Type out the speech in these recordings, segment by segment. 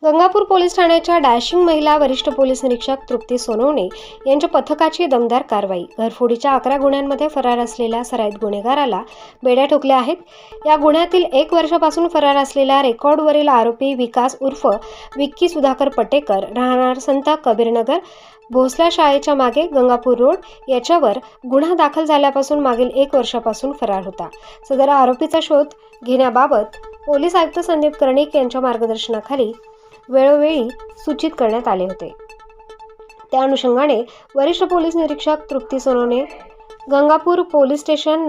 Gangapur police ठाण्याच्या dashing महिला वरिष्ठ पोलीस निरीक्षक तृप्ती सोनवणे यांच्या पथकाची दमदार कारवाई। घरफोडीच्या 11 गुन्ह्यांमध्ये फरार असलेल्या सराईत गुन्हेगाराला बेड्या ठोकल्या आहेत। या गुन्ह्यातील 1 वर्षापासून फरार असलेला रेकॉर्डवरील आरोपी विकास उर्फ विक्की सुधाकर पटेकर, राहणार संत कबीरनगर, भोसला शाळेच्या मागे गंगापूर रोड, याच्यावर गुन्हा दाखल झाल्यापासून मागील 1 वर्षापासून फरार होता। सदर आरोपीचा शोध घेण्याबाबत पोलीस आयुक्त संदीप कर्णिक यांच्या मार्गदर्शनाखाली वेळोवेळी सूचित करण्यात आले होते। त्या अनुषंगाने वरिष्ठ पोलीस निरीक्षक तृप्ती सोनवणे, गंगापूर पोलीस स्टेशन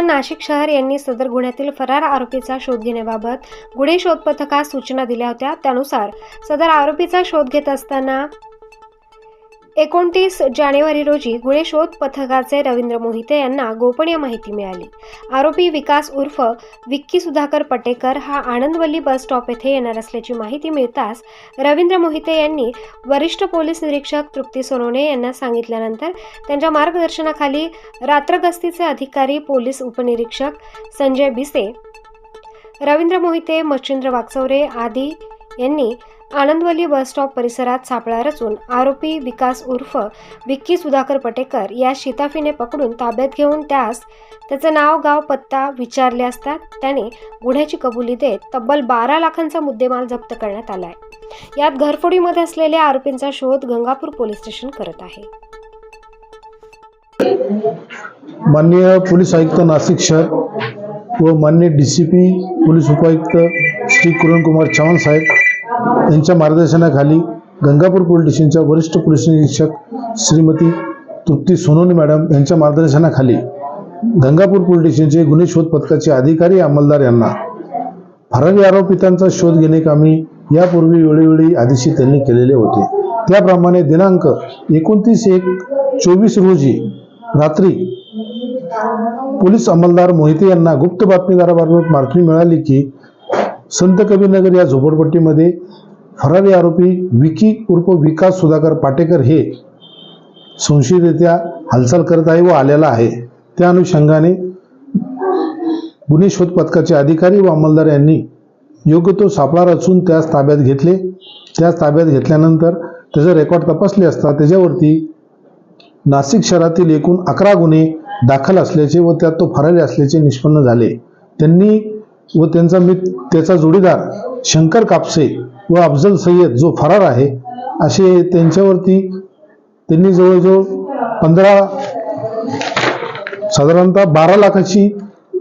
नाशिक शहर यांनी सदर गुन्ह्यातील फरार आरोपीचा शोध घेण्याबाबत गुन्हे शोध पथकास सूचना दिल्या होत्या। त्यानुसार सदर आरोपीचा शोध घेत असताना 29 जानेवारी रोजी गुन्हे शोध पथकाचे रवींद्र मोहिते यांना गोपनीय माहिती मिळाली। आरोपी विकास उर्फ विक्की सुधाकर पटेकर हा आनंदवल्ली बस स्टॉप येथे येणार असल्याची माहिती मिळताच रवींद्र मोहिते यांनी वरिष्ठ पोलीस निरीक्षक तृप्ती सोनवणे यांना सांगितल्यानंतर त्यांच्या मार्गदर्शनाखाली रात्र गस्तीचे अधिकारी पोलीस उपनिरीक्षक संजय बिसे, रवींद्र मोहिते, मच्छिंद्र वागचौरे आदी यांनी आनंदवल्ली बस स्टॉप परिसरात सापळा रचून आरोपी विकास उर्फ विक्की सुधाकर पटेकर या शिताफीने पकडून ताब्यात घेऊन त्याचे नाव, गाव, पत्ता विचारले असता त्याने गुन्ह्याची कबुली देत तब्बल 12 लाखांचा मुद्देमाल जप्त करण्यात आलाय। यात घरफोडीमध्ये असलेल्या आरोपींचा शोध गंगापूर पोलीस स्टेशन करत आहे। माननीय पोलीस आयुक्त नाशिक शहर व माननीय DCP पोलीस उपायुक्त श्री किरण कुमार चव्हाण साहेब यांच्या मार्गदर्शनाखाली गंगापूर पोलीस स्टेशनच्या वरिष्ठ पोलीस निरीक्षक श्रीमती तृप्ती सोनवणे मॅडम यांच्या मार्गदर्शनाखाली गंगापूर पोलीस स्टेशनचे गुन्हे शोध पथकाचे अधिकारी अंमलदार यांना फरारी आरोपितांचा शोध घेणे कामी यापूर्वी वेळोवेळी आदेशित त्यांनी केलेले होते। त्याप्रमाणे दिनांक 29/1/24 रोजी रात्री पोलीस अंमलदार मोहिते यांना गुप्त बातमीदारामार्फत माहिती मिळाली की संत कबीरनगर या झोपडपट्टीमध्ये फरारी आरोपी विकी उर्फ विकास सुधाकर पाटेकर हे संशयितरित्या हालचाल करत आहे व आलेला आहे। त्या अनुषंगाने गुन्हे शोध पथकाचे अधिकारी व अंमलदार यांनी योग्य तो सापळा रचून त्यास ताब्यात घेतले। त्यास ताब्यात घेतल्यानंतर त्याचे रेकॉर्ड तपासले असता त्याच्यावरती नाशिक शहरातील एकूण 11 गुन्हे दाखल असल्याचे व त्यात तो फरारी असल्याचे निष्पन्न झाले। त्यांनी व त्याचा जोडीदार शंकर कापसे व अफजल सय्यद जो फरार आहे असे त्यांच्यावरती त्यांनी जवळजवळ साधारणतः 12 लाखाची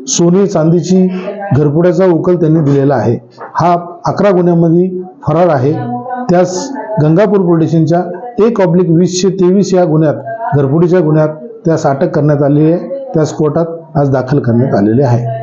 सोने चांदीची घरफोड्याचा उकल त्यांनी दिलेला आहे। हा 11 गुन्ह्यांमध्ये फरार आहे। त्यास गंगापूर पोलीस स्टेशनच्या 1/2023 या गुन्ह्यात घरफोडीच्या गुन्ह्यात त्यास अटक करण्यात आली आहे। त्यास कोर्टात आज दाखल करण्यात आलेले आहे।